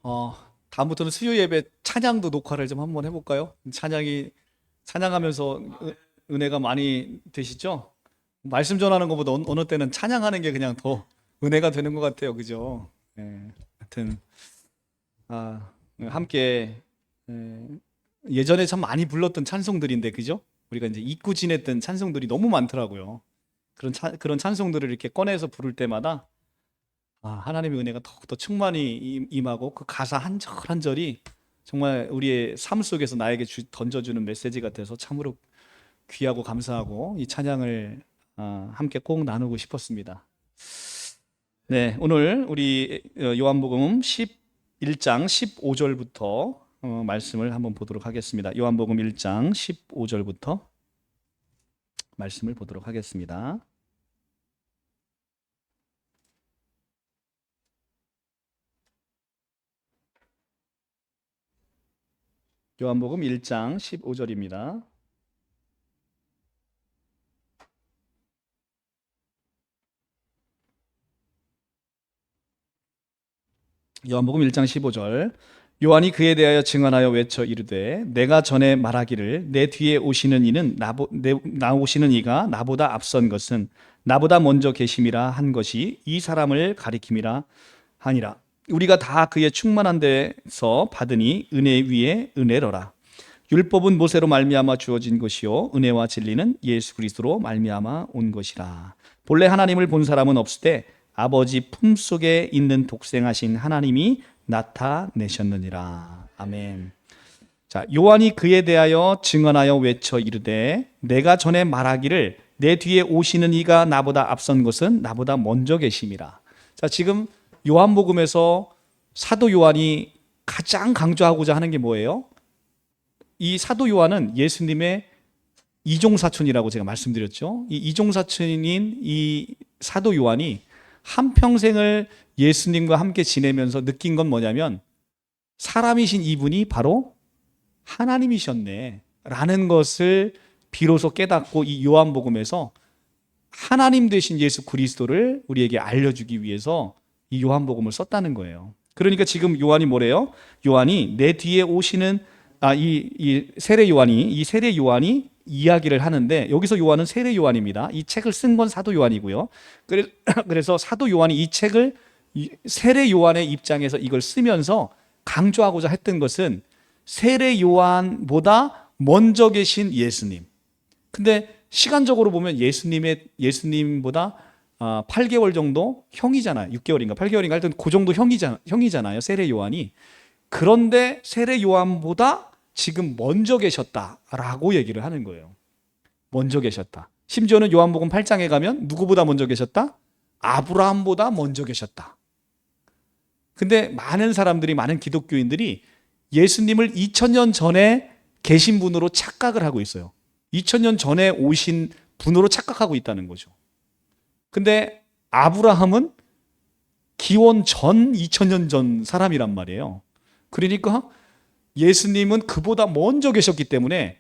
어, 다음부터는 수요 예배 찬양도 녹화를 좀 한번 해볼까요? 찬양하면서 은혜가 많이 되시죠? 말씀 전하는 것보다 어느 때는 찬양하는 게 그냥 더 은혜가 되는 것 같아요. 그죠? 예, 하여튼, 함께, 예, 예전에 참 많이 불렀던 찬송들인데, 그죠? 우리가 이제 잊고 지냈던 찬송들이 너무 많더라고요. 그런 찬송들을 이렇게 꺼내서 부를 때마다 하나님의 은혜가 더욱더 충만히 임하고 그 가사 한 절 한 절이 정말 우리의 삶 속에서 나에게 던져주는 메시지 같아서 참으로 귀하고 감사하고 이 찬양을 함께 꼭 나누고 싶었습니다. 네, 오늘 우리 요한복음 11장 15절부터 말씀을 한번 보도록 하겠습니다. 요한복음 1장 15절부터 말씀을 보도록 하겠습니다. 요한복음 1장 15절입니다. 요한복음 1장 15절. 요한이 그에 대하여 증언하여 외쳐 이르되 내가 전에 말하기를 내 뒤에 오시는 이는 오시는 이가 나보다 앞선 것은 나보다 먼저 계심이라 한 것이 이 사람을 가리킴이라 하니라. 우리가 다 그의 충만한 데서 받으니 은혜 위에 은혜로라. 율법은 모세로 말미암아 주어진 것이요 은혜와 진리는 예수 그리스도로 말미암아 온 것이라. 본래 하나님을 본 사람은 없으되 아버지 품속에 있는 독생하신 하나님이 나타내셨느니라. 아멘. 자, 요한이 그에 대하여 증언하여 외쳐 이르되 내가 전에 말하기를 내 뒤에 오시는 이가 나보다 앞선 것은 나보다 먼저 계심이라. 자, 지금 요한복음에서 사도 요한이 가장 강조하고자 하는 게 뭐예요? 이 사도 요한은 예수님의 이종사촌이라고 제가 말씀드렸죠. 이 이종사촌인 이 사도 요한이 한평생을 예수님과 함께 지내면서 느낀 건 뭐냐면 사람이신 이분이 바로 하나님이셨네 라는 것을 비로소 깨닫고 이 요한복음에서 하나님 되신 예수 그리스도를 우리에게 알려주기 위해서 이 요한복음을 썼다는 거예요. 그러니까 지금 요한이 뭐래요? 요한이 내 뒤에 오시는 이 세례 요한이 이야기를 하는데 여기서 요한은 세례 요한입니다. 이 책을 쓴 건 사도 요한이고요. 그래서 사도 요한이 이 책을 세례 요한의 입장에서 이걸 쓰면서 강조하고자 했던 것은 세례 요한보다 먼저 계신 예수님. 근데 시간적으로 보면 예수님보다 8개월 정도 형이잖아요. 6개월인가 8개월인가 하여튼 그 정도 형이잖아요. 세례 요한이. 그런데 세례 요한보다 지금 먼저 계셨다라고 얘기를 하는 거예요. 먼저 계셨다. 심지어는 요한복음 8장에 가면 누구보다 먼저 계셨다? 아브라함보다 먼저 계셨다. 근데 많은 기독교인들이 예수님을 2000년 전에 계신 분으로 착각을 하고 있어요. 2000년 전에 오신 분으로 착각하고 있다는 거죠. 근데 아브라함은 기원 전 2000년 전 사람이란 말이에요. 그러니까 예수님은 그보다 먼저 계셨기 때문에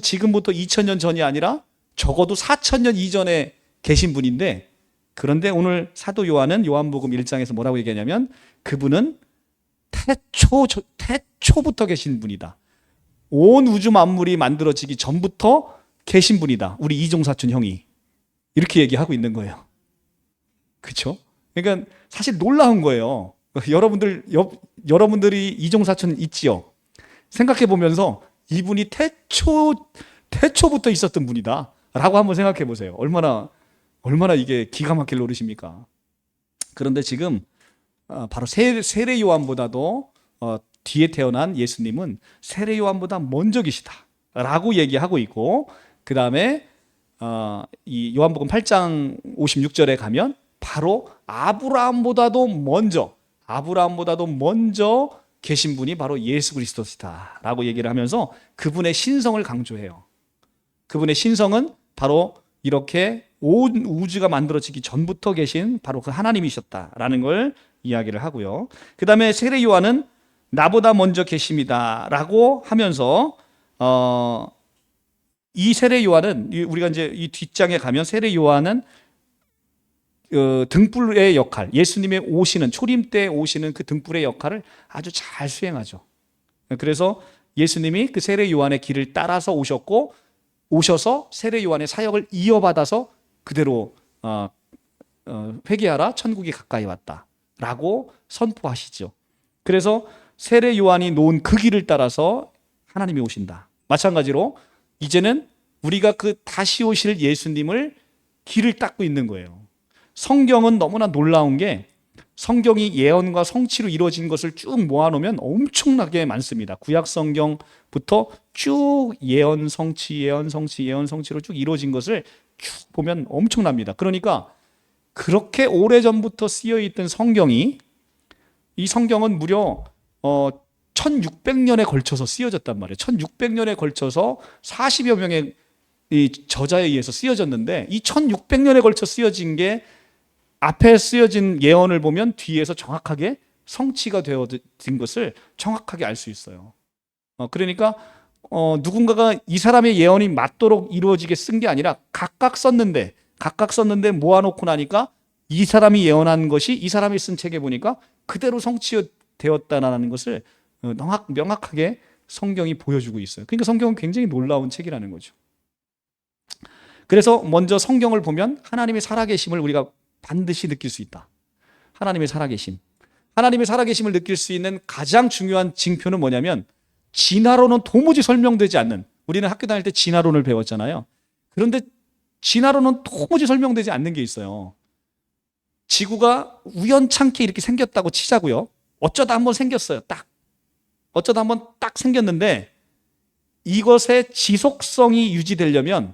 지금부터 2000년 전이 아니라 적어도 4000년 이전에 계신 분인데, 그런데 오늘 사도 요한은 요한복음 1장에서 뭐라고 얘기하냐면 그분은 태초부터 계신 분이다. 온 우주 만물이 만들어지기 전부터 계신 분이다. 우리 이종사촌 형이. 이렇게 얘기하고 있는 거예요. 그렇죠? 그러니까 사실 놀라운 거예요. 여러분들이 이종사촌 있지요? 생각해 보면서 이분이 태초부터 있었던 분이다 라고 한번 생각해 보세요. 얼마나 이게 기가 막힐 노릇입니까? 그런데 지금 바로 세례 요한보다도 뒤에 태어난 예수님은 세례 요한보다 먼저 계시다 라고 얘기하고 있고, 그 다음에 이 요한복음 8장 56절에 가면 바로 아브라함보다도 먼저 계신 분이 바로 예수 그리스도시다 라고 얘기를 하면서 그분의 신성을 강조해요. 그분의 신성은 바로 이렇게 온 우주가 만들어지기 전부터 계신 바로 그 하나님이셨다라는 걸 이야기를 하고요. 그 다음에 세례 요한은 나보다 먼저 계십니다 라고 하면서 이 세례 요한은 우리가 이제 이 뒷장에 가면 세례 요한은 등불의 역할, 예수님의 오시는 초림 때 오시는 그 등불의 역할을 아주 잘 수행하죠. 그래서 예수님이 그 세례 요한의 길을 따라서 오셔서 세례 요한의 사역을 이어받아서 그대로 회개하라, 천국이 가까이 왔다라고 선포하시죠. 그래서 세례 요한이 놓은 그 길을 따라서 하나님이 오신다. 마찬가지로 이제는 우리가 그 다시 오실 예수님을 길을 닦고 있는 거예요. 성경은 너무나 놀라운 게 성경이 예언과 성취로 이루어진 것을 쭉 모아놓으면 엄청나게 많습니다. 구약 성경부터 쭉 예언, 성취, 예언, 성취, 예언, 성취로 쭉 이루어진 것을 쭉 보면 엄청납니다. 그러니까 그렇게 오래전부터 쓰여있던 성경이, 이 성경은 무려 1600년에 걸쳐서 쓰여졌단 말이에요. 1600년에 걸쳐서 40여 명의 이 저자에 의해서 쓰여졌는데, 이 1600년에 걸쳐 쓰여진 게 앞에 쓰여진 예언을 보면 뒤에서 정확하게 성취가 되어진 것을 정확하게 알 수 있어요. 그러니까 누군가가 이 사람의 예언이 맞도록 이루어지게 쓴 게 아니라 각각 썼는데 모아놓고 나니까 이 사람이 예언한 것이 이 사람이 쓴 책에 보니까 그대로 성취되었다는 것을 명확하게 성경이 보여주고 있어요. 그러니까 성경은 굉장히 놀라운 책이라는 거죠. 그래서 먼저 성경을 보면 하나님의 살아계심을 우리가 반드시 느낄 수 있다. 하나님의 살아계심. 하나님의 살아계심을 느낄 수 있는 가장 중요한 징표는 뭐냐면, 진화론은 도무지 설명되지 않는, 우리는 학교 다닐 때 진화론을 배웠잖아요. 그런데 진화론은 도무지 설명되지 않는 게 있어요. 지구가 우연찮게 이렇게 생겼다고 치자고요. 어쩌다 한번 생겼어요. 어쩌다 한번 딱 생겼는데, 이것의 지속성이 유지되려면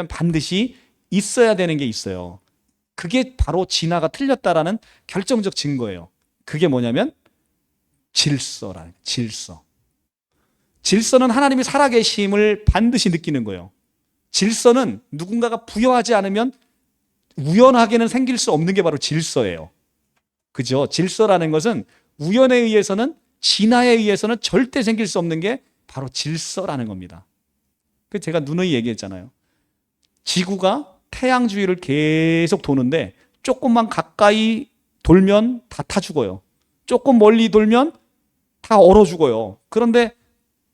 반드시 있어야 되는 게 있어요. 그게 바로 진화가 틀렸다라는 결정적 증거예요. 그게 뭐냐면 질서라는, 질서. 질서는 하나님이 살아계심을 반드시 느끼는 거예요. 질서는 누군가가 부여하지 않으면 우연하게는 생길 수 없는 게 바로 질서예요. 그죠? 질서라는 것은 우연에 의해서는, 진화에 의해서는 절대 생길 수 없는 게 바로 질서라는 겁니다. 그 제가 누누이 얘기했잖아요. 지구가 태양 주위를 계속 도는데 조금만 가까이 돌면 다 타 죽어요. 조금 멀리 돌면 다 얼어 죽어요. 그런데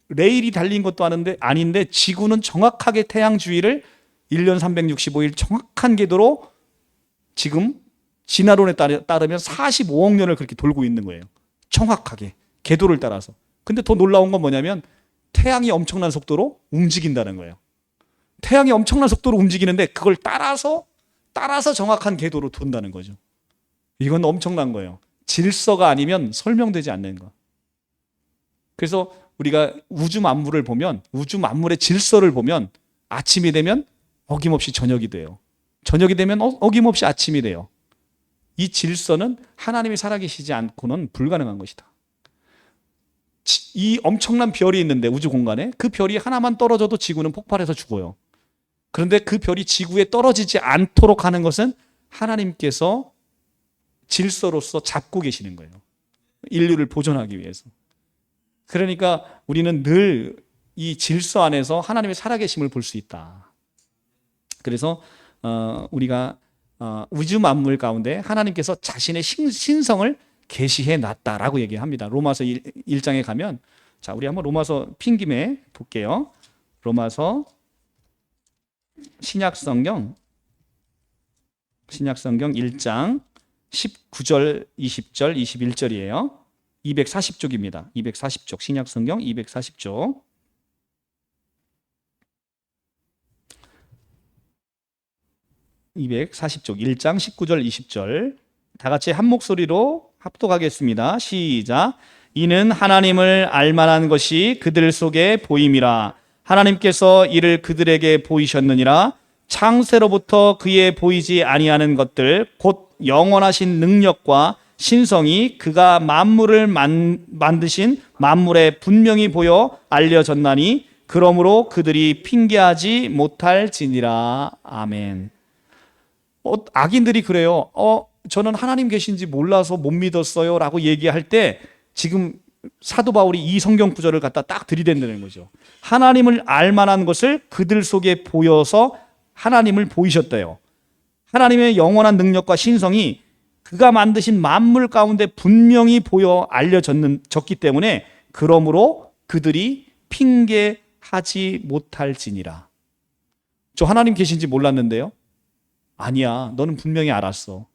레일이 달린 것도 아닌데 지구는 정확하게 태양 주위를 1년 365일 정확한 궤도로 지금 진화론에 따르면 45억 년을 그렇게 돌고 있는 거예요. 정확하게 궤도를 따라서. 근데 더 놀라운 건 뭐냐면 태양이 엄청난 속도로 움직인다는 거예요. 태양이 엄청난 속도로 움직이는데 그걸 따라서 정확한 궤도로 돈다는 거죠. 이건 엄청난 거예요. 질서가 아니면 설명되지 않는 거. 그래서 우리가 우주 만물을 보면, 우주 만물의 질서를 보면 아침이 되면 어김없이 저녁이 돼요. 저녁이 되면 어김없이 아침이 돼요. 이 질서는 하나님이 살아계시지 않고는 불가능한 것이다. 이 엄청난 별이 있는데, 우주 공간에 그 별이 하나만 떨어져도 지구는 폭발해서 죽어요. 그런데 그 별이 지구에 떨어지지 않도록 하는 것은 하나님께서 질서로서 잡고 계시는 거예요. 인류를 보존하기 위해서. 그러니까 우리는 늘 이 질서 안에서 하나님의 살아계심을 볼 수 있다. 그래서 우리가 우주 만물 가운데 하나님께서 자신의 신성을 계시해 놨다라고 얘기합니다. 로마서 1장에 가면, 자, 우리 한번 로마서 핀 김에 볼게요. 로마서 신약성경 1장 19절, 20절, 21절이에요. 240쪽입니다. 240쪽, 신약성경 240쪽. (240쪽) 1장 19절 20절 다 같이 한 목소리로 합독하겠습니다. 시작. 이는 하나님을 알만한 것이 그들 속에 보임이라. 하나님께서 이를 그들에게 보이셨느니라. 창세로부터 그의 보이지 아니하는 것들 곧 영원하신 능력과 신성이 그가 만물을 만드신 만물에 분명히 보여 알려졌나니 그러므로 그들이 핑계하지 못할지니라. 아멘. 악인들이 그래요. 저는 하나님 계신지 몰라서 못 믿었어요 라고 얘기할 때 지금 사도 바울이 이 성경 구절을 갖다 딱 들이댄다는 거죠. 하나님을 알만한 것을 그들 속에 보여서 하나님을 보이셨대요. 하나님의 영원한 능력과 신성이 그가 만드신 만물 가운데 분명히 보여 알려졌기 때문에 그러므로 그들이 핑계하지 못할지니라. 저 하나님 계신지 몰랐는데요. 아니야, 너는 분명히 알았어.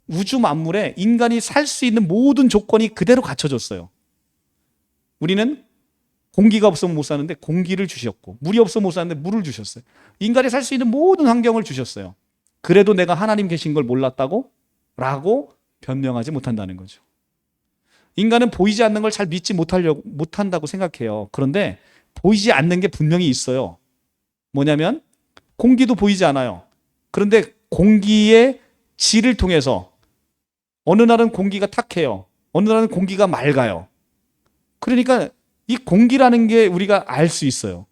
우주 만물에 인간이 살 수 있는 모든 조건이 그대로 갖춰졌어요. 우리는 공기가 없으면 못 사는데 공기를 주셨고, 물이 없으면 못 사는데 물을 주셨어요. 인간이 살 수 있는 모든 환경을 주셨어요. 그래도 내가 하나님 계신 걸 몰랐다고? 라고 변명하지 못한다는 거죠. 인간은 보이지 않는 걸 잘 믿지 못한다고 생각해요. 그런데 보이지 않는 게 분명히 있어요. 뭐냐면 공기도 보이지 않아요. 그런데 공기의 질을 통해서 어느 날은 공기가 탁해요. 어느 날은 공기가 맑아요. 그러니까 이 공기라는 게 우리가 알 수 있어요.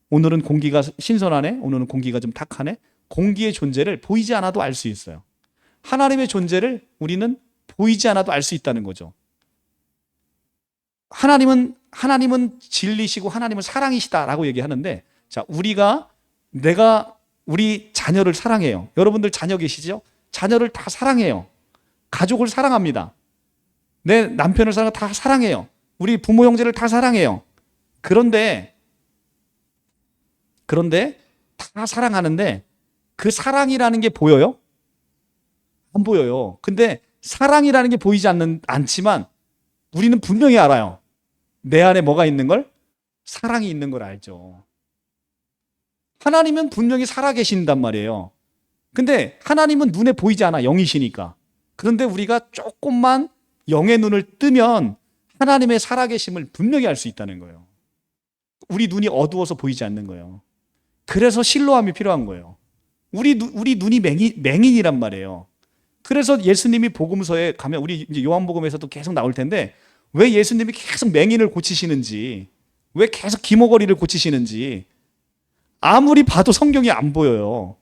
오늘은 공기가 신선하네. 오늘은 공기가 좀 탁하네. 공기의 존재를 보이지 않아도 알 수 있어요. 하나님의 존재를 우리는 보이지 않아도 알 수 있다는 거죠. 하나님은 진리시고 하나님은 사랑이시다라고 얘기하는데, 자, 내가 우리 자녀를 사랑해요. 여러분들 자녀 계시죠? 자녀를 다 사랑해요. 가족을 사랑합니다. 내 남편을 다 사랑해요. 우리 부모 형제를 다 사랑해요. 그런데 다 사랑하는데 그 사랑이라는 게 보여요? 안 보여요. 근데 사랑이라는 게 보이지 않지만 우리는 분명히 알아요. 내 안에 뭐가 있는 걸? 사랑이 있는 걸 알죠. 하나님은 분명히 살아계신단 말이에요. 근데 하나님은 눈에 보이지 않아. 영이시니까. 그런데 우리가 조금만 영의 눈을 뜨면 하나님의 살아계심을 분명히 알 수 있다는 거예요. 우리 눈이 어두워서 보이지 않는 거예요. 그래서 실로함이 필요한 거예요. 우리 눈이 맹인이란 말이에요. 그래서 예수님이 복음서에 가면, 우리 이제 요한복음에서도 계속 나올 텐데, 왜 예수님이 계속 맹인을 고치시는지, 왜 계속 기머거리를 고치시는지 아무리 봐도 성경이 안 보여요.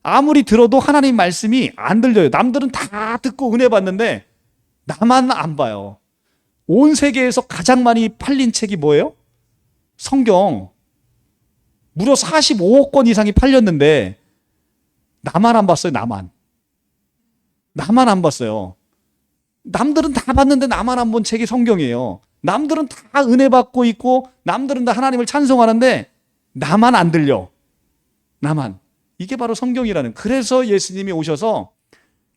아무리 들어도 하나님 말씀이 안 들려요. 남들은 다 듣고 은혜 받는데 나만 안 봐요. 온 세계에서 가장 많이 팔린 책이 뭐예요? 성경. 무려 45억 권 이상이 팔렸는데 나만 안 봤어요. 나만 안 봤어요. 남들은 다 봤는데 나만 안 본 책이 성경이에요. 남들은 다 은혜 받고 있고 남들은 다 하나님을 찬송하는데 나만 안 들려. 나만. 이게 바로 성경이라는. 그래서 예수님이 오셔서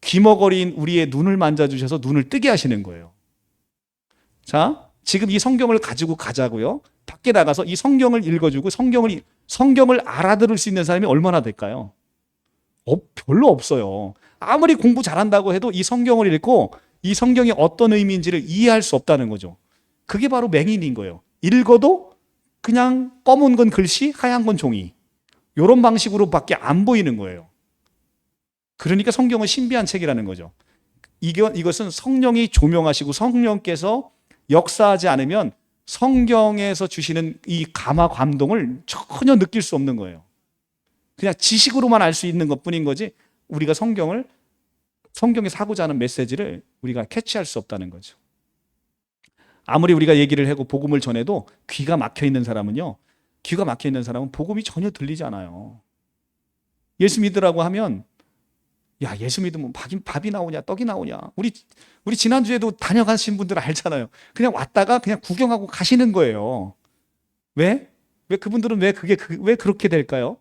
귀머거리인 우리의 눈을 만져주셔서 눈을 뜨게 하시는 거예요. 자, 지금 이 성경을 가지고 가자고요. 밖에 나가서 이 성경을 읽어주고 성경을 알아들을 수 있는 사람이 얼마나 될까요? 별로 없어요. 아무리 공부 잘한다고 해도 이 성경을 읽고 이 성경이 어떤 의미인지를 이해할 수 없다는 거죠. 그게 바로 맹인인 거예요. 읽어도 그냥 검은 건 글씨, 하얀 건 종이. 이런 방식으로밖에 안 보이는 거예요. 그러니까 성경은 신비한 책이라는 거죠. 이것은 성령이 조명하시고 성령께서 역사하지 않으면 성경에서 주시는 이 감화 감동을 전혀 느낄 수 없는 거예요. 그냥 지식으로만 알 수 있는 것뿐인 거지, 우리가 성경에 사고자 하는 메시지를 우리가 캐치할 수 없다는 거죠. 아무리 우리가 얘기를 하고 복음을 전해도 귀가 막혀 있는 사람은 복음이 전혀 들리지 않아요. 예수 믿으라고 하면, 야, 예수 믿으면 밥이 나오냐 떡이 나오냐. 우리 지난주에도 다녀가신 분들 알잖아요. 그냥 왔다가 그냥 구경하고 가시는 거예요. 왜 그분들은 왜 그렇게 될까요?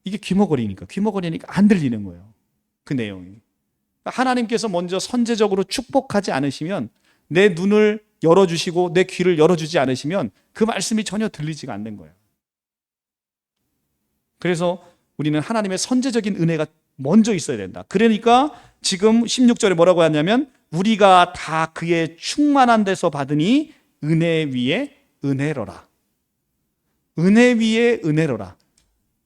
이게 귀머거리니까 안 들리는 거예요. 그 내용이. 하나님께서 먼저 선제적으로 축복하지 않으시면, 내 눈을 열어주시고 내 귀를 열어주지 않으시면 그 말씀이 전혀 들리지가 않는 거예요. 그래서 우리는 하나님의 선제적인 은혜가 먼저 있어야 된다. 그러니까 지금 16절에 뭐라고 하냐면, 우리가 다 그의 충만한 데서 받으니 은혜 위에 은혜로라. 은혜 위에 은혜로라.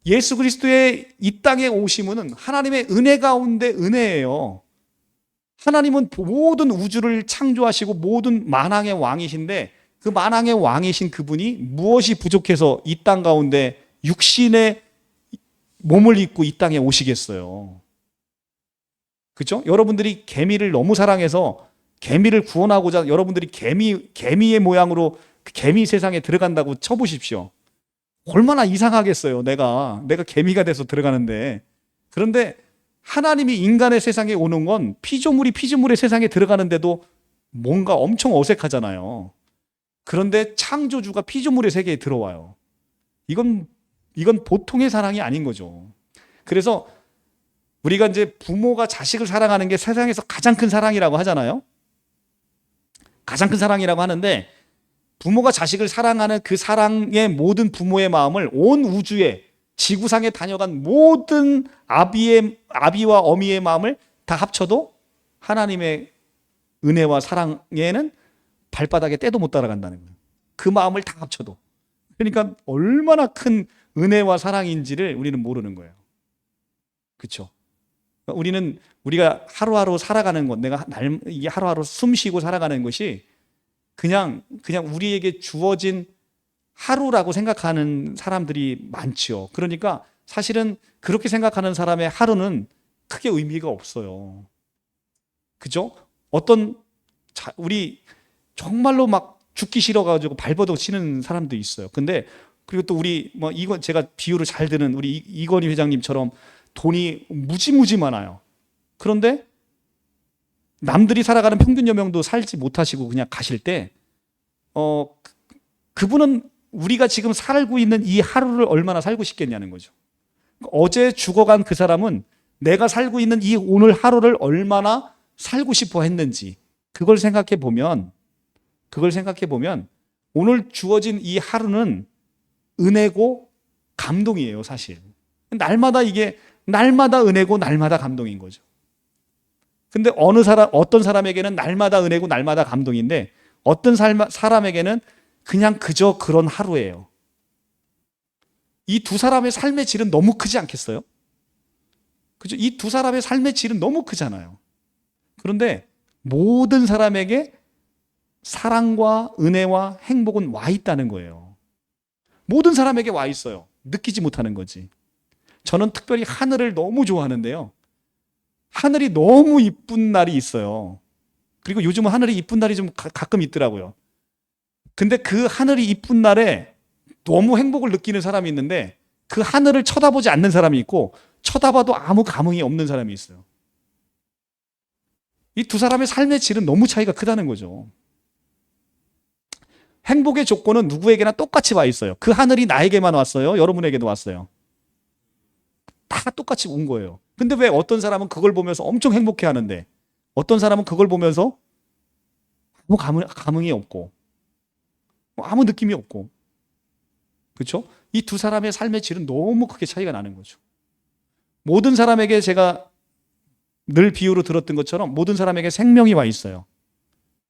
예수 그리스도의 이 땅에 오심은 하나님의 은혜 가운데 은혜예요. 하나님은 모든 우주를 창조하시고 모든 만왕의 왕이신데, 그 만왕의 왕이신 그분이 무엇이 부족해서 이 땅 가운데 육신의 몸을 입고 이 땅에 오시겠어요? 그렇죠? 여러분들이 개미를 너무 사랑해서 개미를 구원하고자 여러분들이 개미의 모양으로 개미 세상에 들어간다고 쳐보십시오. 얼마나 이상하겠어요. 내가 개미가 돼서 들어가는데 그런데 하나님이 인간의 세상에 오는 건 피조물이 피조물의 세상에 들어가는데도 뭔가 엄청 어색하잖아요. 그런데 창조주가 피조물의 세계에 들어와요. 이건 보통의 사랑이 아닌 거죠. 그래서 우리가 이제 부모가 자식을 사랑하는 게 세상에서 가장 큰 사랑이라고 하잖아요. 가장 큰 사랑이라고 하는데, 부모가 자식을 사랑하는 그 사랑의 모든 부모의 마음을 온 우주에, 지구상에 다녀간 모든 아비와 어미의 마음을 다 합쳐도 하나님의 은혜와 사랑에는 발바닥에 때도 못 따라간다는 거예요. 그 마음을 다 합쳐도. 그러니까 얼마나 큰 은혜와 사랑인지를 우리는 모르는 거예요. 그렇죠? 우리가 하루하루 살아가는 것, 이게 하루하루 숨 쉬고 살아가는 것이 그냥 우리에게 주어진 하루라고 생각하는 사람들이 많지요. 그러니까 사실은 그렇게 생각하는 사람의 하루는 크게 의미가 없어요. 그죠? 우리 정말로 막 죽기 싫어가지고 발버둥 치는 사람도 있어요. 근데 그리고 또 이건 제가 비유를 잘 드는 우리 이건희 회장님처럼 돈이 무지무지 많아요. 그런데 남들이 살아가는 평균 여명도 살지 못하시고 그냥 가실 때, 그분은 우리가 지금 살고 있는 이 하루를 얼마나 살고 싶겠냐는 거죠. 어제 죽어간 그 사람은 내가 살고 있는 이 오늘 하루를 얼마나 살고 싶어 했는지, 그걸 생각해 보면 오늘 주어진 이 하루는 은혜고 감동이에요, 사실. 날마다 은혜고 날마다 감동인 거죠. 근데 어떤 사람에게는 날마다 은혜고 날마다 감동인데, 어떤 사람에게는 그냥 그저 그런 하루예요. 이 두 사람의 삶의 질은 너무 크지 않겠어요? 그죠? 이 두 사람의 삶의 질은 너무 크잖아요. 그런데 모든 사람에게 사랑과 은혜와 행복은 와 있다는 거예요. 모든 사람에게 와 있어요. 느끼지 못하는 거지. 저는 특별히 하늘을 너무 좋아하는데요. 하늘이 너무 이쁜 날이 있어요. 그리고 요즘은 하늘이 이쁜 날이 좀 가끔 있더라고요. 근데 그 하늘이 이쁜 날에 너무 행복을 느끼는 사람이 있는데, 그 하늘을 쳐다보지 않는 사람이 있고, 쳐다봐도 아무 감흥이 없는 사람이 있어요. 이 두 사람의 삶의 질은 너무 차이가 크다는 거죠. 행복의 조건은 누구에게나 똑같이 와 있어요. 그 하늘이 나에게만 왔어요? 여러분에게도 왔어요? 다 똑같이 온 거예요. 근데 왜 어떤 사람은 그걸 보면서 엄청 행복해 하는데, 어떤 사람은 그걸 보면서 아무 감흥이 없고, 아무 느낌이 없고. 그렇죠? 이 두 사람의 삶의 질은 너무 크게 차이가 나는 거죠. 모든 사람에게, 제가 늘 비유로 들었던 것처럼 모든 사람에게 생명이 와 있어요.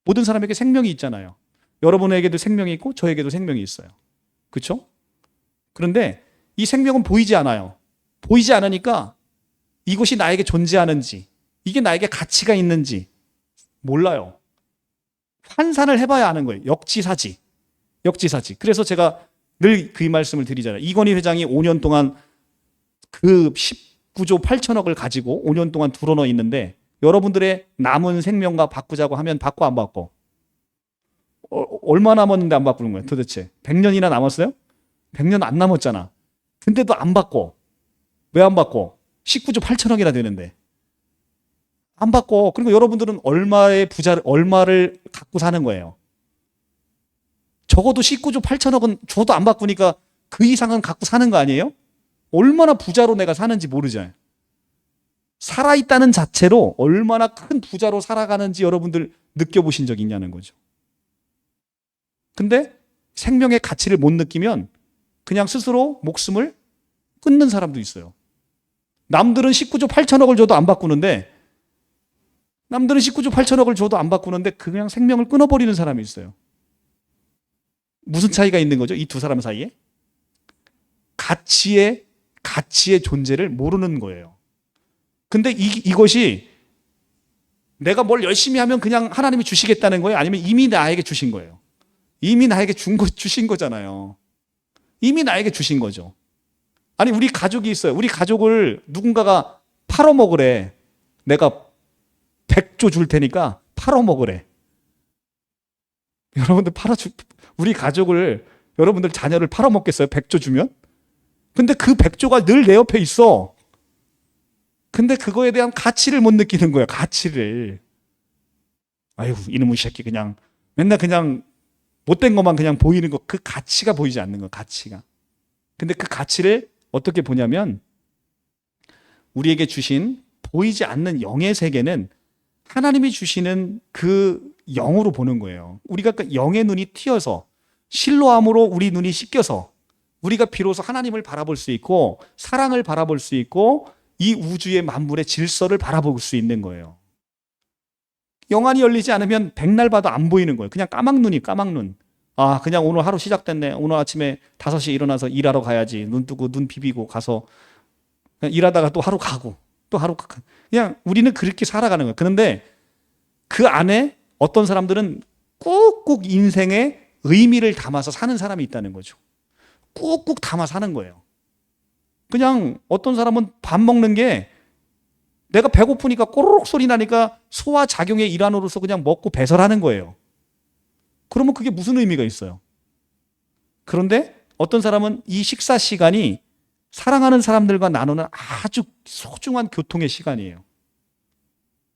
모든 사람에게 생명이 있잖아요. 여러분에게도 생명이 있고 저에게도 생명이 있어요. 그렇죠? 그런데 이 생명은 보이지 않아요. 보이지 않으니까 이것이 나에게 존재하는지, 이게 나에게 가치가 있는지 몰라요. 환산을 해봐야 아는 거예요. 역지사지. 그래서 제가 늘 그 말씀을 드리잖아요. 이건희 회장이 5년 동안 그 19조 8천억을 가지고 5년 동안 들어넣어 있는데, 여러분들의 남은 생명과 바꾸자고 하면 바꿔 안 바꿔? 얼마 남았는데 안 바꾸는 거예요 도대체? 100년이나 남았어요? 100년 안 남았잖아. 근데도 안 바꿔. 왜 안 바꿔? 19조 8천억이나 되는데 안 바꿔. 그리고 여러분들은 얼마를 갖고 사는 거예요? 적어도 19조 8천억은 줘도 안 바꾸니까 그 이상은 갖고 사는 거 아니에요? 얼마나 부자로 내가 사는지 모르잖아요. 살아있다는 자체로 얼마나 큰 부자로 살아가는지 여러분들 느껴보신 적 있냐는 거죠. 근데 생명의 가치를 못 느끼면 그냥 스스로 목숨을 끊는 사람도 있어요. 남들은 19조 8천억을 줘도 안 바꾸는데, 그냥 생명을 끊어버리는 사람이 있어요. 무슨 차이가 있는 거죠? 이 두 사람 사이에? 가치의 존재를 모르는 거예요. 근데 이것이 내가 뭘 열심히 하면 그냥 하나님이 주시겠다는 거예요? 아니면 이미 나에게 주신 거예요? 이미 나에게 주신 거잖아요. 이미 나에게 주신 거죠. 아니, 우리 가족이 있어요. 우리 가족을 누군가가 팔아먹으래. 내가 100조 줄 테니까 팔아먹으래. 여러분들 우리 가족을, 여러분들 자녀를 팔아먹겠어요? 100조 주면? 근데 그 100조가 늘 내 옆에 있어. 근데 그거에 대한 가치를 못 느끼는 거예요. 가치를. 아이고, 이놈의 새끼 그냥 맨날 그냥 못된 것만 그냥 보이는 거, 그 가치가 보이지 않는 거, 가치가. 근데 그 가치를 어떻게 보냐면 우리에게 주신 보이지 않는 영의 세계는 하나님이 주시는 그 영으로 보는 거예요. 우리가 그 영의 눈이 튀어서 실로암으로 우리 눈이 씻겨서 우리가 비로소 하나님을 바라볼 수 있고 사랑을 바라볼 수 있고 이 우주의 만물의 질서를 바라볼 수 있는 거예요. 영안이 열리지 않으면 백날 봐도 안 보이는 거예요. 그냥 까막눈이 까막눈. 아, 그냥 오늘 하루 시작됐네. 오늘 아침에 5시에 일어나서 일하러 가야지. 눈 뜨고 눈 비비고 가서 그냥 일하다가 또 하루 가고 또 하루 가고. 그냥 우리는 그렇게 살아가는 거예요. 그런데 그 안에 어떤 사람들은 꾹꾹 인생의 의미를 담아서 사는 사람이 있다는 거죠. 꾹꾹 담아 사는 거예요. 그냥 어떤 사람은 밥 먹는 게 내가 배고프니까 꼬르륵 소리 나니까 소화작용의 일환으로서 그냥 먹고 배설하는 거예요. 그러면 그게 무슨 의미가 있어요? 그런데 어떤 사람은 이 식사 시간이 사랑하는 사람들과 나누는 아주 소중한 교통의 시간이에요.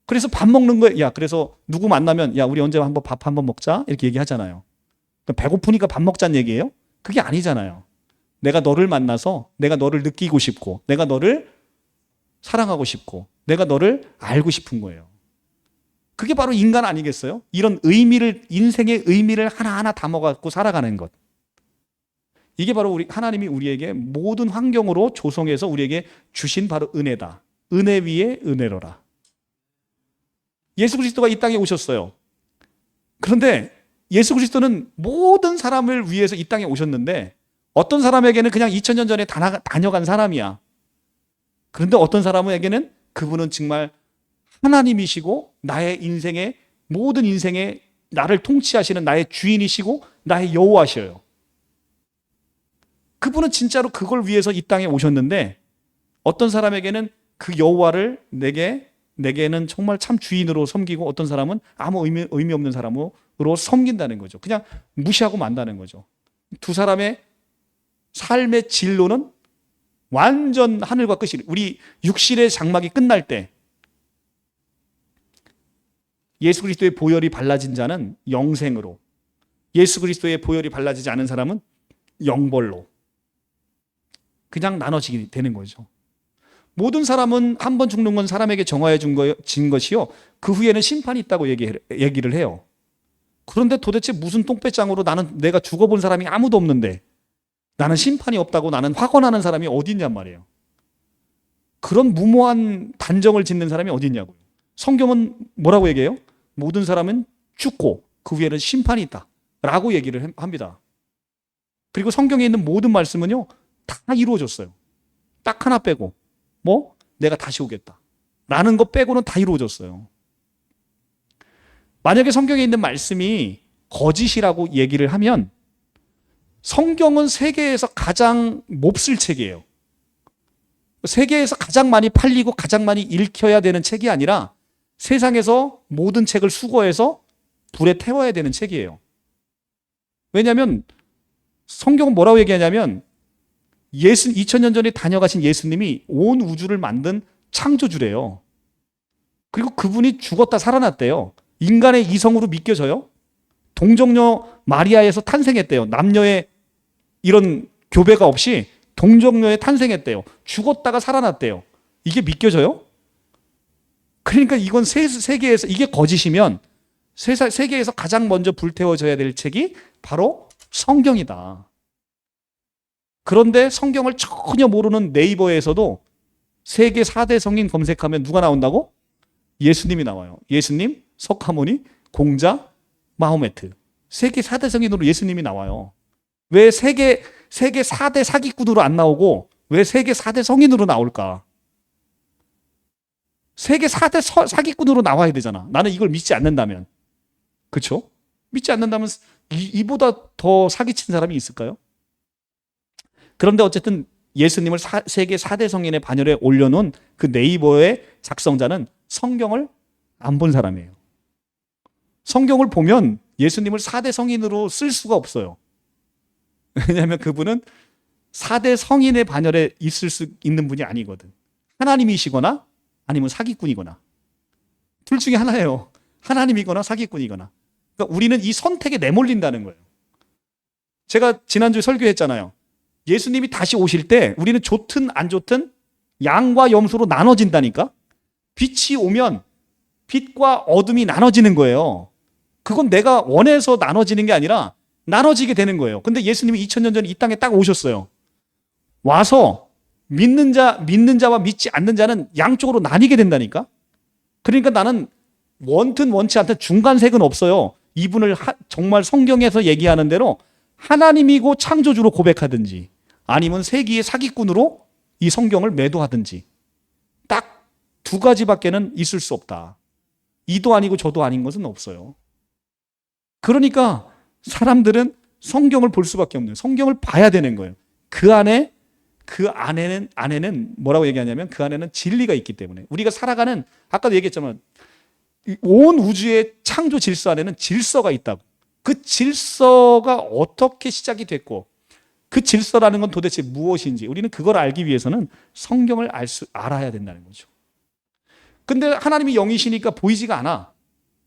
그래서 밥 먹는 거예요. 야, 그래서 누구 만나면 야, 우리 언제 한번 밥 한번 먹자 이렇게 얘기하잖아요. 배고프니까 밥 먹자는 얘기예요? 그게 아니잖아요. 내가 너를 만나서 내가 너를 느끼고 싶고 내가 너를 사랑하고 싶고 내가 너를 알고 싶은 거예요. 그게 바로 인간 아니겠어요? 이런 의미를, 인생의 의미를 하나하나 담아갖고 살아가는 것. 이게 바로 하나님이 우리에게 모든 환경으로 조성해서 우리에게 주신 바로 은혜다. 은혜 위에 은혜로라. 예수 그리스도가 이 땅에 오셨어요. 그런데 예수 그리스도는 모든 사람을 위해서 이 땅에 오셨는데 어떤 사람에게는 그냥 2000년 전에 다녀간 사람이야. 그런데 어떤 사람에게는 그분은 정말 하나님이시고 나의 인생의 모든 인생의 나를 통치하시는 나의 주인이시고 나의 여호와셔요. 그분은 진짜로 그걸 위해서 이 땅에 오셨는데 어떤 사람에게는 그 여호와를 내게는 정말 참 주인으로 섬기고 어떤 사람은 아무 의미 없는 사람으로 섬긴다는 거죠. 그냥 무시하고 만다는 거죠. 두 사람의 삶의 진로는 완전 하늘과 끝이. 우리 육신의 장막이 끝날 때 예수 그리스도의 보혈이 발라진 자는 영생으로, 예수 그리스도의 보혈이 발라지지 않은 사람은 영벌로 그냥 나눠지게 되는 거죠. 모든 사람은 한 번 죽는 건 사람에게 정하여진 것이요 그 후에는 심판이 있다고 얘기를 해요. 그런데 도대체 무슨 똥배짱으로 나는 내가 죽어본 사람이 아무도 없는데 나는 심판이 없다고 나는 확언하는 사람이 어디 있냔 말이에요. 그런 무모한 단정을 짓는 사람이 어디 있냐고요. 성경은 뭐라고 얘기해요? 모든 사람은 죽고 그 후에는 심판이 있다 라고 얘기를 합니다. 그리고 성경에 있는 모든 말씀은요 다 이루어졌어요. 딱 하나 빼고 내가 다시 오겠다 라는 거 빼고는 다 이루어졌어요. 만약에 성경에 있는 말씀이 거짓이라고 얘기를 하면 성경은 세계에서 가장 몹쓸 책이에요. 세계에서 가장 많이 팔리고 가장 많이 읽혀야 되는 책이 아니라 세상에서 모든 책을 수거해서 불에 태워야 되는 책이에요. 왜냐하면 성경은 뭐라고 얘기하냐면 2000년 전에 다녀가신 예수님이 온 우주를 만든 창조주래요. 그리고 그분이 죽었다 살아났대요. 인간의 이성으로 믿겨져요? 동정녀 마리아에서 탄생했대요. 남녀의 이런 교배가 없이 동정녀에 탄생했대요. 죽었다가 살아났대요. 이게 믿겨져요? 그러니까 이건 세계에서 이게 거짓이면 세계에서 가장 먼저 불태워져야 될 책이 바로 성경이다. 그런데 성경을 전혀 모르는 네이버에서도 세계 4대 성인 검색하면 누가 나온다고? 예수님이 나와요. 예수님, 석가모니, 공자, 마호메트. 세계 4대 성인으로 예수님이 나와요. 왜 세계 4대 사기꾼으로 안 나오고 왜 세계 4대 성인으로 나올까? 세계 4대 사기꾼으로 나와야 되잖아. 나는 이걸 믿지 않는다면. 그렇죠? 믿지 않는다면 이보다 더 사기친 사람이 있을까요? 그런데 어쨌든 예수님을 세계 4대 성인의 반열에 올려놓은 그 네이버의 작성자는 성경을 안 본 사람이에요. 성경을 보면 예수님을 4대 성인으로 쓸 수가 없어요. 왜냐하면 그분은 4대 성인의 반열에 있을 수 있는 분이 아니거든. 하나님이시거나 아니면 사기꾼이거나. 둘 중에 하나예요. 하나님이거나 사기꾼이거나. 그러니까 우리는 이 선택에 내몰린다는 거예요. 제가 지난주에 설교했잖아요. 예수님이 다시 오실 때 우리는 좋든 안 좋든 양과 염소로 나눠진다니까. 빛이 오면 빛과 어둠이 나눠지는 거예요. 그건 내가 원해서 나눠지는 게 아니라 나눠지게 되는 거예요. 근데 예수님이 2000년 전에 이 땅에 딱 오셨어요. 와서 믿는 자와 믿지 않는 자는 양쪽으로 나뉘게 된다니까. 그러니까 나는 원든 원치 않든 중간색은 없어요. 이분을 정말 성경에서 얘기하는 대로 하나님이고 창조주로 고백하든지 아니면 세기의 사기꾼으로 이 성경을 매도하든지 딱 두 가지밖에는 있을 수 없다. 이도 아니고 저도 아닌 것은 없어요. 그러니까 사람들은 성경을 볼 수밖에 없는 거예요. 성경을 봐야 되는 거예요. 그 안에는 뭐라고 얘기하냐면 그 안에는 진리가 있기 때문에 우리가 살아가는 아까도 얘기했지만 온 우주의 창조 질서 안에는 질서가 있다고. 그 질서가 어떻게 시작이 됐고 그 질서라는 건 도대체 무엇인지 우리는 그걸 알기 위해서는 성경을 알아야 된다는 거죠. 근데 하나님이 영이시니까 보이지가 않아.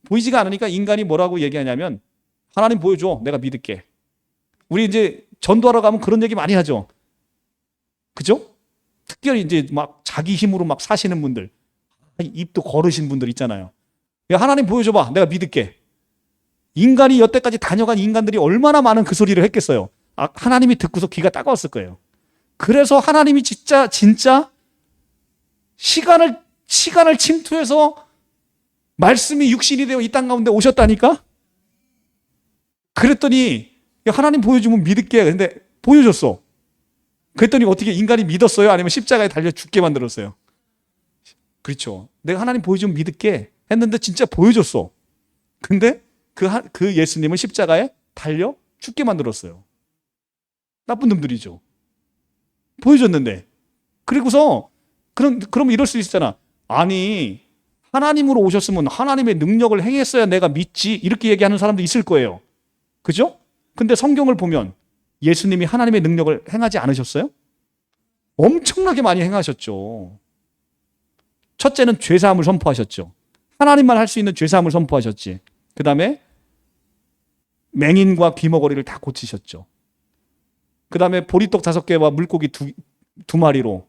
보이지가 않으니까 인간이 뭐라고 얘기하냐면 하나님 보여줘. 내가 믿을게. 우리 이제 전도하러 가면 그런 얘기 많이 하죠. 그죠? 특별히 이제 막 자기 힘으로 막 사시는 분들, 입도 거르신 분들 있잖아요. 야, 하나님 보여줘봐. 내가 믿을게. 인간이 여태까지 다녀간 인간들이 얼마나 많은 그 소리를 했겠어요. 하나님이 듣고서 귀가 따가웠을 거예요. 그래서 하나님이 진짜 시간을 침투해서 말씀이 육신이 되어 이 땅 가운데 오셨다니까? 그랬더니 야, 하나님 보여주면 믿을게. 근데 보여줬어. 그랬더니 어떻게 인간이 믿었어요? 아니면 십자가에 달려 죽게 만들었어요? 그렇죠. 내가 하나님 보여주면 믿을게 했는데 진짜 보여줬어. 근데 그 예수님을 십자가에 달려 죽게 만들었어요. 나쁜 놈들이죠. 보여줬는데. 그리고서 그럼 이럴 수 있잖아. 아니 하나님으로 오셨으면 하나님의 능력을 행했어야 내가 믿지. 이렇게 얘기하는 사람도 있을 거예요. 그죠? 근데 성경을 보면 예수님이 하나님의 능력을 행하지 않으셨어요? 엄청나게 많이 행하셨죠. 첫째는 죄사함을 선포하셨죠. 하나님만 할 수 있는 죄사함을 선포하셨지. 그 다음에 맹인과 귀머거리를 다 고치셨죠. 그 다음에 보리떡 5개와 물고기 2마리로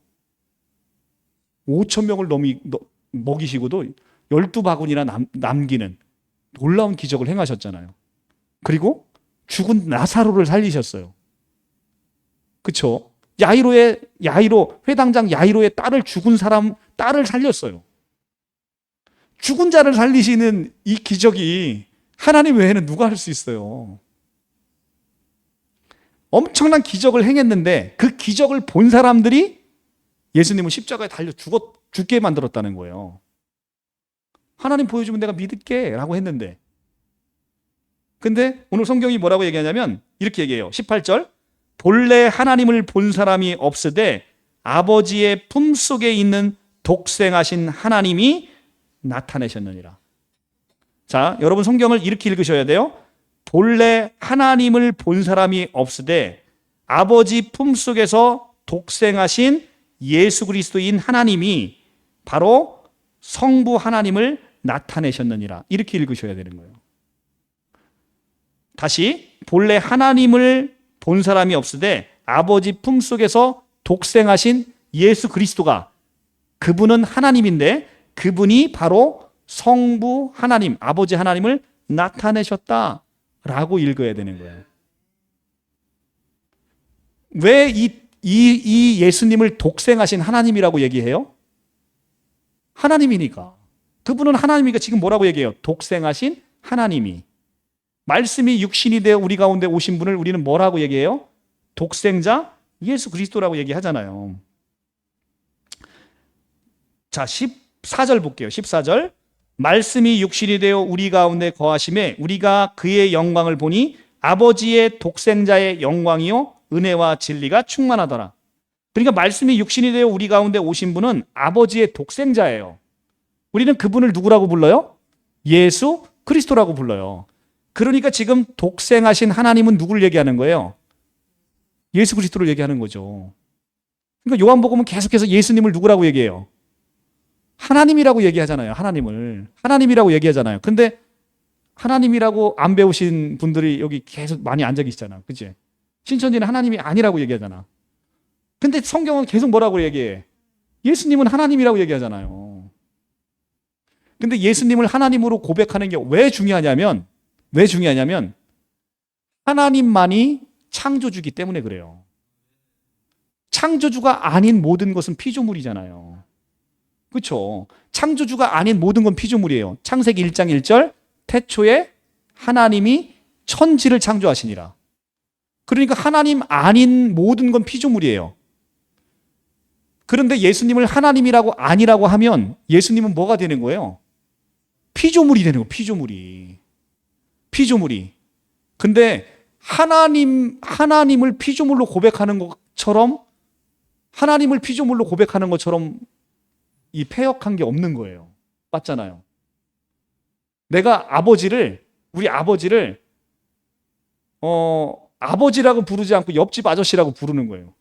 5,000명을 먹이시고도 12바구니나 남기는 놀라운 기적을 행하셨잖아요. 그리고 죽은 나사로를 살리셨어요. 그렇죠? 회당장 야이로의 딸을 살렸어요. 죽은 자를 살리시는 이 기적이 하나님 외에는 누가 할 수 있어요? 엄청난 기적을 행했는데 그 기적을 본 사람들이 예수님은 십자가에 달려 죽게 만들었다는 거예요. 하나님 보여주면 내가 믿을게 라고 했는데 근데 오늘 성경이 뭐라고 얘기하냐면 이렇게 얘기해요. 18절 본래 하나님을 본 사람이 없으되 아버지의 품속에 있는 독생하신 하나님이 나타내셨느니라. 자, 여러분 성경을 이렇게 읽으셔야 돼요. 본래 하나님을 본 사람이 없으되 아버지 품속에서 독생하신 예수 그리스도인 하나님이 바로 성부 하나님을 나타내셨느니라. 이렇게 읽으셔야 되는 거예요. 다시 본래 하나님을 본 사람이 없으되 아버지 품속에서 독생하신 예수 그리스도가 그분은 하나님인데 그분이 바로 성부 하나님, 아버지 하나님을 나타내셨다라고 읽어야 되는 거예요. 왜 이 예수님을 독생하신 하나님이라고 얘기해요? 하나님이니까. 그분은 하나님이니까 지금 뭐라고 얘기해요? 독생하신 하나님이. 말씀이 육신이 되어 우리 가운데 오신 분을 우리는 뭐라고 얘기해요? 독생자 예수 그리스도라고 얘기하잖아요. 자, 14절 볼게요. 14절. 말씀이 육신이 되어 우리 가운데 거하심에 우리가 그의 영광을 보니 아버지의 독생자의 영광이요 은혜와 진리가 충만하더라. 그러니까 말씀이 육신이 되어 우리 가운데 오신 분은 아버지의 독생자예요. 우리는 그분을 누구라고 불러요? 예수 그리스도라고 불러요. 그러니까 지금 독생하신 하나님은 누구를 얘기하는 거예요? 예수 그리스도를 얘기하는 거죠. 그러니까 요한복음은 계속해서 예수님을 누구라고 얘기해요? 하나님이라고 얘기하잖아요. 하나님이라고 얘기하잖아요. 근데 하나님이라고 안 배우신 분들이 여기 계속 많이 앉아 계시잖아. 그치? 신천지는 하나님이 아니라고 얘기하잖아. 근데 성경은 계속 뭐라고 얘기해? 예수님은 하나님이라고 얘기하잖아요. 근데 예수님을 하나님으로 고백하는 게 왜 중요하냐면 하나님만이 창조주기 때문에 그래요. 창조주가 아닌 모든 것은 피조물이잖아요. 그렇죠? 창조주가 아닌 모든 건 피조물이에요. 창세기 1장 1절 태초에 하나님이 천지를 창조하시니라. 그러니까 하나님 아닌 모든 건 피조물이에요. 그런데 예수님을 하나님이라고 아니라고 하면 예수님은 뭐가 되는 거예요? 피조물이 되는 거예요. 피조물이. 근데 하나님을 피조물로 고백하는 것처럼 이 패역한 게 없는 거예요. 맞잖아요. 내가 우리 아버지를 아버지라고 부르지 않고 옆집 아저씨라고 부르는 거예요.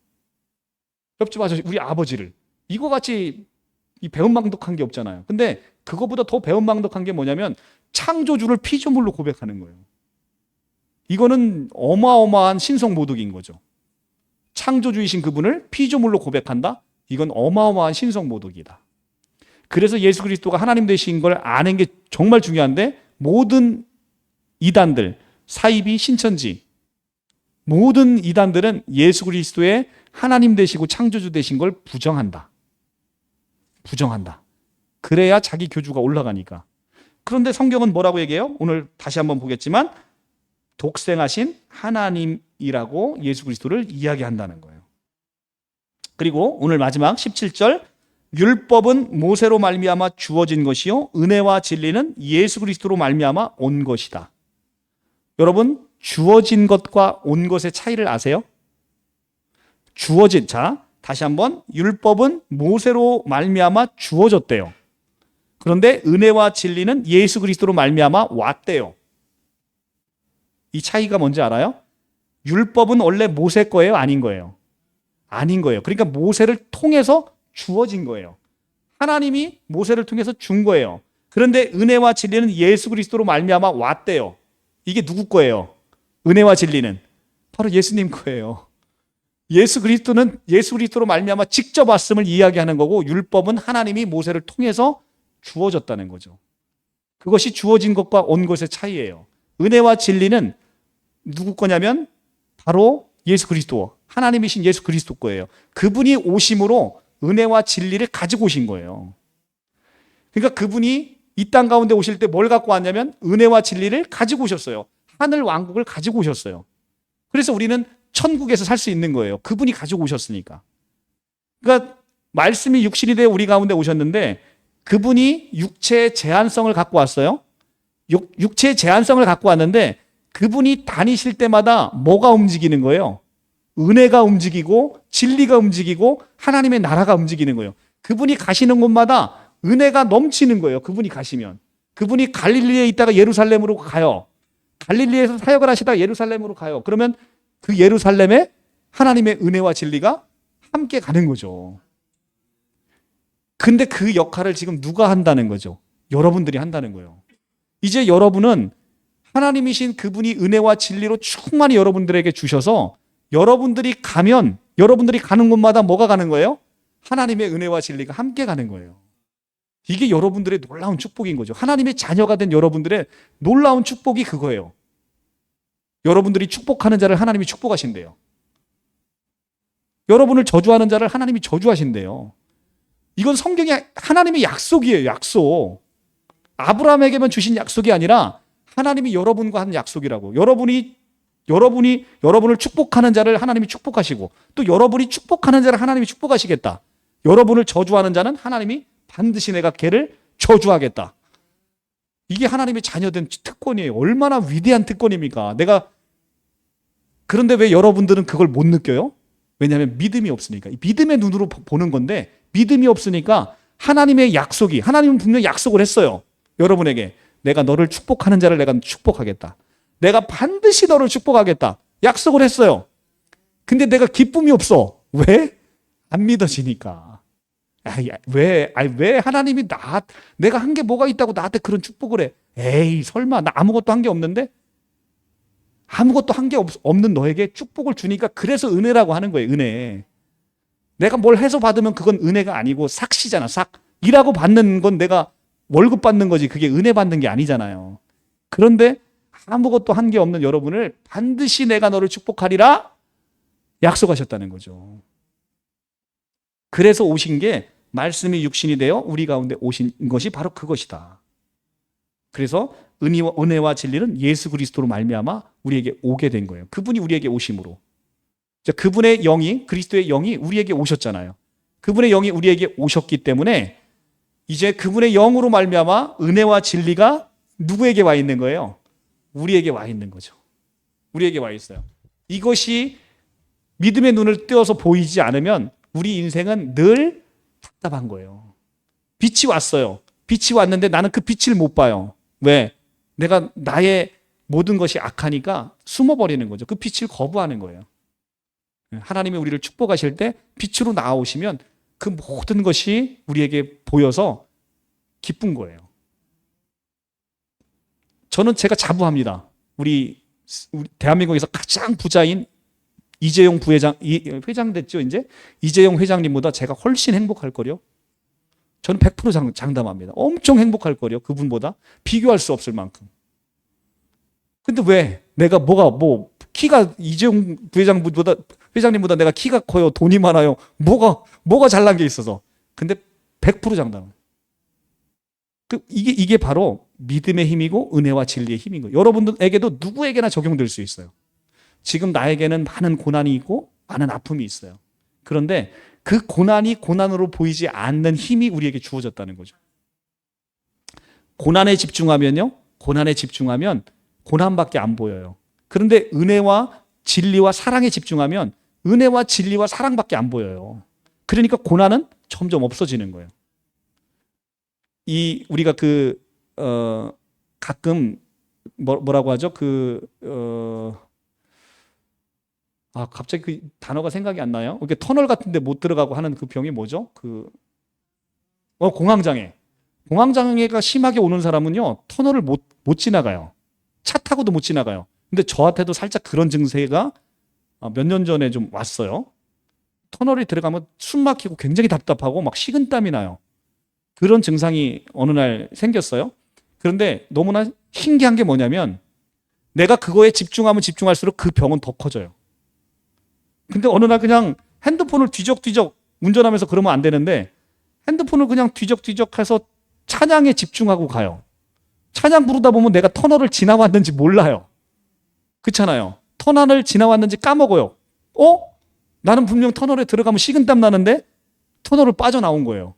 옆집 아저씨, 우리 아버지를. 이거 같이 이 배은망덕한 게 없잖아요. 근데 그거보다 더 배은망덕한 게 뭐냐면 창조주를 피조물로 고백하는 거예요. 이거는 어마어마한 신성모독인 거죠. 창조주이신 그분을 피조물로 고백한다? 이건 어마어마한 신성모독이다. 그래서 예수 그리스도가 하나님 되신 걸 아는 게 정말 중요한데 모든 이단들, 사이비, 신천지 모든 이단들은 예수 그리스도의 하나님 되시고 창조주 되신 걸 부정한다. 그래야 자기 교주가 올라가니까. 그런데 성경은 뭐라고 얘기해요? 오늘 다시 한번 보겠지만 독생하신 하나님이라고 예수 그리스도를 이야기한다는 거예요. 그리고 오늘 마지막 17절 율법은 모세로 말미암아 주어진 것이요 은혜와 진리는 예수 그리스도로 말미암아 온 것이다. 여러분 주어진 것과 온 것의 차이를 아세요? 다시 한번 율법은 모세로 말미암아 주어졌대요. 그런데 은혜와 진리는 예수 그리스도로 말미암아 왔대요. 이 차이가 뭔지 알아요? 율법은 원래 모세 거예요? 아닌 거예요? 아닌 거예요. 그러니까 모세를 통해서 주어진 거예요. 하나님이 모세를 통해서 준 거예요. 그런데 은혜와 진리는 예수 그리스도로 말미암아 왔대요. 이게 누구 거예요? 은혜와 진리는 바로 예수님 거예요. 예수 그리스도로 말미암아 직접 왔음을 이야기하는 거고 율법은 하나님이 모세를 통해서 주어졌다는 거죠. 그것이 주어진 것과 온 것의 차이예요. 은혜와 진리는 누구 거냐면 바로 예수 그리스도, 하나님이신 예수 그리스도 거예요. 그분이 오심으로 은혜와 진리를 가지고 오신 거예요. 그러니까 그분이 이 땅 가운데 오실 때 뭘 갖고 왔냐면 은혜와 진리를 가지고 오셨어요. 하늘 왕국을 가지고 오셨어요. 그래서 우리는 천국에서 살 수 있는 거예요. 그분이 가지고 오셨으니까. 그러니까 말씀이 육신이 되어 우리 가운데 오셨는데 그분이 육체의 제한성을 갖고 왔어요. 육체의 제한성을 갖고 왔는데 그분이 다니실 때마다 뭐가 움직이는 거예요? 은혜가 움직이고 진리가 움직이고 하나님의 나라가 움직이는 거예요. 그분이 가시는 곳마다 은혜가 넘치는 거예요. 그분이 가시면. 그분이 갈릴리에 있다가 예루살렘으로 가요. 갈릴리에서 사역을 하시다가 예루살렘으로 가요. 그러면 그 예루살렘에 하나님의 은혜와 진리가 함께 가는 거죠. 근데 그 역할을 지금 누가 한다는 거죠? 여러분들이 한다는 거예요. 이제 여러분은 하나님이신 그분이 은혜와 진리로 충만히 여러분들에게 주셔서 여러분들이 가는 곳마다 뭐가 가는 거예요? 하나님의 은혜와 진리가 함께 가는 거예요. 이게 여러분들의 놀라운 축복인 거죠. 하나님의 자녀가 된 여러분들의 놀라운 축복이 그거예요. 여러분들이 축복하는 자를 하나님이 축복하신대요. 여러분을 저주하는 자를 하나님이 저주하신대요. 이건 성경이 하나님의 약속이에요. 약속. 아브라함에게만 주신 약속이 아니라 하나님이 여러분과 하는 약속이라고. 여러분을 축복하는 자를 하나님이 축복하시고 또 여러분이 축복하는 자를 하나님이 축복하시겠다. 여러분을 저주하는 자는 하나님이 반드시 내가 걔를 저주하겠다. 이게 하나님의 자녀된 특권이에요. 얼마나 위대한 특권입니까? 그런데 왜 여러분들은 그걸 못 느껴요? 왜냐하면 믿음이 없으니까. 믿음의 눈으로 보는 건데 믿음이 없으니까 하나님은 분명히 약속을 했어요. 여러분에게 내가 너를 축복하는 자를 내가 축복하겠다. 내가 반드시 너를 축복하겠다. 약속을 했어요. 근데 내가 기쁨이 없어. 왜? 안 믿어지니까. 왜 하나님이 내가 한 게 뭐가 있다고 나한테 그런 축복을 해? 에이, 설마 나 아무것도 한 게 없는데? 아무것도 한 게 없는 너에게 축복을 주니까 그래서 은혜라고 하는 거예요. 은혜. 내가 뭘 해서 받으면 그건 은혜가 아니고 삭시잖아. 삭. 일하고 받는 건 내가 월급 받는 거지. 그게 은혜 받는 게 아니잖아요. 그런데 아무것도 한 게 없는 여러분을 반드시 내가 너를 축복하리라 약속하셨다는 거죠. 그래서 오신 게 말씀이 육신이 되어 우리 가운데 오신 것이 바로 그것이다. 그래서 은혜와 진리는 예수 그리스도로 말미암아 우리에게 오게 된 거예요. 그분이 우리에게 오심으로. 그분의 영이, 그리스도의 영이 우리에게 오셨잖아요. 그분의 영이 우리에게 오셨기 때문에 이제 그분의 영으로 말미암아 은혜와 진리가 누구에게 와 있는 거예요? 우리에게 와 있는 거죠. 우리에게 와 있어요. 이것이 믿음의 눈을 띄어서 보이지 않으면 우리 인생은 늘 답답한 거예요. 빛이 왔어요. 빛이 왔는데 나는 그 빛을 못 봐요. 왜? 내가 나의 모든 것이 악하니까 숨어버리는 거죠. 그 빛을 거부하는 거예요. 하나님이 우리를 축복하실 때 빛으로 나오시면 그 모든 것이 우리에게 보여서 기쁜 거예요. 저는 제가 자부합니다. 우리 대한민국에서 가장 부자인 이재용 회장 됐죠, 이제? 이재용 회장님보다 제가 훨씬 행복할 거요. 저는 100% 장담합니다. 엄청 행복할 거요. 그분보다 비교할 수 없을 만큼. 근데 왜? 내가 키가 이재용 회장님보다 내가 키가 커요. 돈이 많아요. 뭐가 잘난 게 있어서. 근데 100% 장담해요. 이게 바로 믿음의 힘이고 은혜와 진리의 힘인 거예요. 여러분들에게도 누구에게나 적용될 수 있어요. 지금 나에게는 많은 고난이 있고 많은 아픔이 있어요. 그런데 그 고난이 고난으로 보이지 않는 힘이 우리에게 주어졌다는 거죠. 고난에 집중하면 고난밖에 안 보여요. 그런데 은혜와 진리와 사랑에 집중하면 은혜와 진리와 사랑밖에 안 보여요. 그러니까 고난은 점점 없어지는 거예요. 우리가 가끔 뭐라고 하죠? 갑자기 그 단어가 생각이 안 나요. 이렇게 터널 같은데 못 들어가고 하는 그 병이 뭐죠? 공황장애. 공황장애가 심하게 오는 사람은요, 터널을 못 지나가요. 차 타고도 못 지나가요. 근데 저한테도 살짝 그런 증세가 몇 년 전에 좀 왔어요. 터널에 들어가면 숨 막히고 굉장히 답답하고 막 식은땀이 나요. 그런 증상이 어느 날 생겼어요. 그런데 너무나 신기한 게 뭐냐면 내가 그거에 집중하면 집중할수록 그 병은 더 커져요. 근데 어느 날 그냥 핸드폰을 뒤적뒤적 운전하면서 그러면 안 되는데 핸드폰을 그냥 뒤적뒤적 해서 찬양에 집중하고 가요. 찬양 부르다 보면 내가 터널을 지나왔는지 몰라요. 그렇잖아요. 터널을 지나왔는지 까먹어요. 나는 분명 터널에 들어가면 식은땀 나는데 터널을 빠져나온 거예요.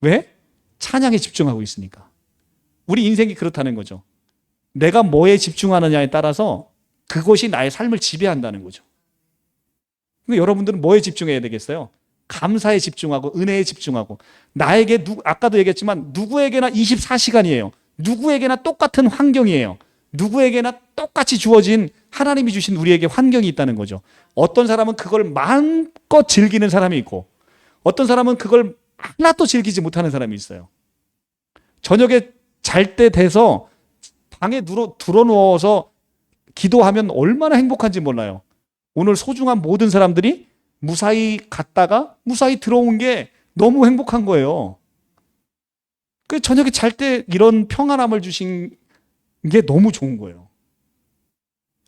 왜? 찬양에 집중하고 있으니까. 우리 인생이 그렇다는 거죠. 내가 뭐에 집중하느냐에 따라서 그것이 나의 삶을 지배한다는 거죠. 그러니까 여러분들은 뭐에 집중해야 되겠어요? 감사에 집중하고 은혜에 집중하고 나에게 아까도 얘기했지만 누구에게나 24시간이에요. 누구에게나 똑같은 환경이에요. 누구에게나 똑같이 주어진 하나님이 주신 우리에게 환경이 있다는 거죠. 어떤 사람은 그걸 마음껏 즐기는 사람이 있고 어떤 사람은 그걸 하나도 즐기지 못하는 사람이 있어요. 저녁에 잘 때 돼서 방에 들어누워서 기도하면 얼마나 행복한지 몰라요. 오늘 소중한 모든 사람들이 무사히 갔다가 무사히 들어온 게 너무 행복한 거예요. 그 저녁에 잘 때 이런 평안함을 주신 게 너무 좋은 거예요.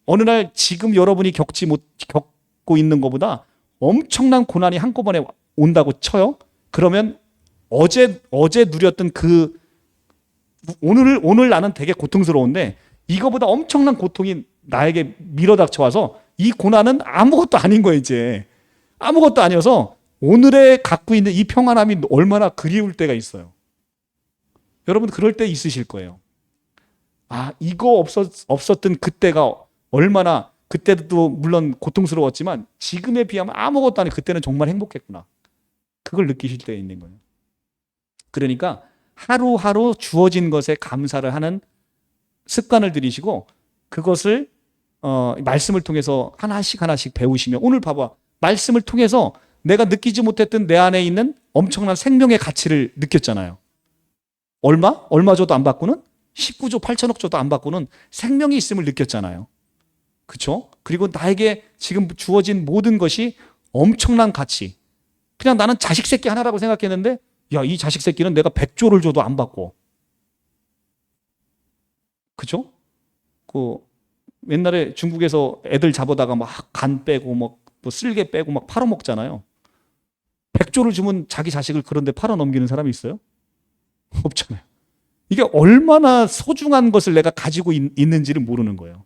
어느 날 지금 여러분이 겪고 있는 것보다 엄청난 고난이 한꺼번에 온다고 쳐요. 그러면 어제 누렸던 오늘 나는 되게 고통스러운데 이거보다 엄청난 고통이 나에게 밀어닥쳐 와서 이 고난은 아무것도 아닌 거예요, 이제. 아무것도 아니어서 오늘에 갖고 있는 이 평안함이 얼마나 그리울 때가 있어요. 여러분 그럴 때 있으실 거예요. 이거 없었던 그때가 얼마나 그때도 물론 고통스러웠지만 지금에 비하면 아무것도 아니고 그때는 정말 행복했구나. 그걸 느끼실 때 있는 거예요. 그러니까 하루하루 주어진 것에 감사를 하는 습관을 들이시고 그것을 말씀을 통해서 하나씩 배우시면 오늘 봐봐. 말씀을 통해서 내가 느끼지 못했던 내 안에 있는 엄청난 생명의 가치를 느꼈잖아요. 얼마 줘도 안 받고는 19조 8천억 줘도 안 받고는 생명이 있음을 느꼈잖아요. 그렇죠? 그리고 나에게 지금 주어진 모든 것이 엄청난 가치. 그냥 나는 자식 새끼 하나라고 생각했는데 야, 이 자식 새끼는 내가 100조를 줘도 안 받고. 그죠? 그 옛날에 중국에서 애들 잡아다가 막 간 빼고 뭐 쓸개 빼고 막 팔아먹잖아요. 100조를 주면 자기 자식을 그런데 팔아넘기는 사람이 있어요? 없잖아요. 이게 얼마나 소중한 것을 내가 가지고 있는지를 모르는 거예요.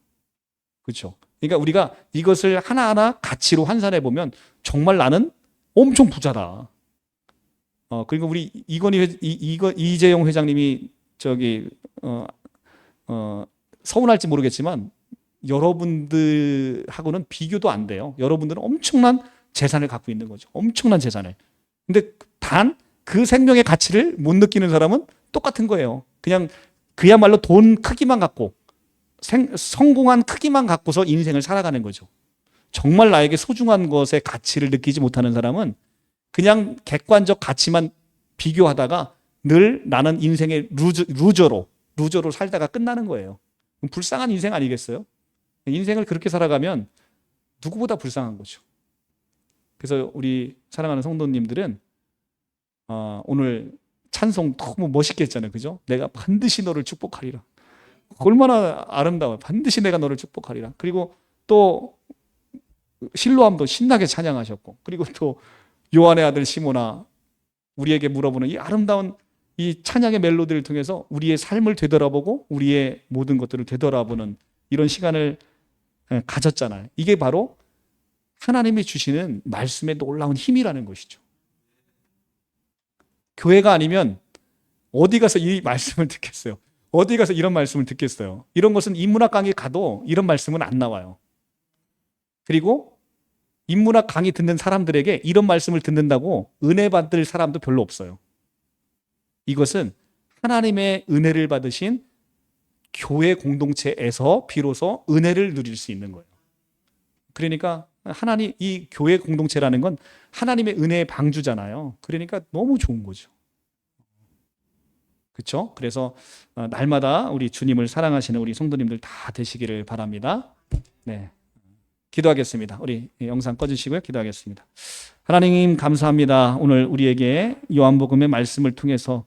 그렇죠? 그러니까 우리가 이것을 하나하나 가치로 환산해 보면 정말 나는 엄청 부자다. 그리고 우리 이재용 회장님이 저기 서운할지 모르겠지만 여러분들하고는 비교도 안 돼요. 여러분들은 엄청난 재산을 갖고 있는 거죠. 엄청난 재산을. 근데 단 그 생명의 가치를 못 느끼는 사람은 똑같은 거예요. 그냥 그야말로 돈 크기만 갖고 성공한 크기만 갖고서 인생을 살아가는 거죠. 정말 나에게 소중한 것의 가치를 느끼지 못하는 사람은 그냥 객관적 가치만 비교하다가 늘 나는 인생의 루저로 살다가 끝나는 거예요. 불쌍한 인생 아니겠어요? 인생을 그렇게 살아가면 누구보다 불쌍한 거죠. 그래서 우리 사랑하는 성도님들은 오늘 찬송 너무 멋있게 했잖아요. 그죠? 내가 반드시 너를 축복하리라. 얼마나 아름다워요. 반드시 내가 너를 축복하리라. 그리고 또 실로암도 신나게 찬양하셨고, 그리고 또 요한의 아들 시모나 우리에게 물어보는 이 아름다운 이 찬양의 멜로디를 통해서 우리의 삶을 되돌아보고 우리의 모든 것들을 되돌아보는 이런 시간을 가졌잖아요. 이게 바로 하나님이 주시는 말씀의 놀라운 힘이라는 것이죠. 교회가 아니면 어디 가서 이 말씀을 듣겠어요? 어디 가서 이런 말씀을 듣겠어요? 이런 것은 인문학 강의 가도 이런 말씀은 안 나와요. 그리고 인문학 강의 듣는 사람들에게 이런 말씀을 듣는다고 은혜 받을 사람도 별로 없어요. 이것은 하나님의 은혜를 받으신 교회 공동체에서 비로소 은혜를 누릴 수 있는 거예요. 그러니까 이 교회 공동체라는 건 하나님의 은혜의 방주잖아요. 그러니까 너무 좋은 거죠. 그렇죠? 그래서 날마다 우리 주님을 사랑하시는 우리 성도님들 다 되시기를 바랍니다. 네, 기도하겠습니다. 우리 영상 꺼주시고요. 기도하겠습니다. 하나님 감사합니다. 오늘 우리에게 요한복음의 말씀을 통해서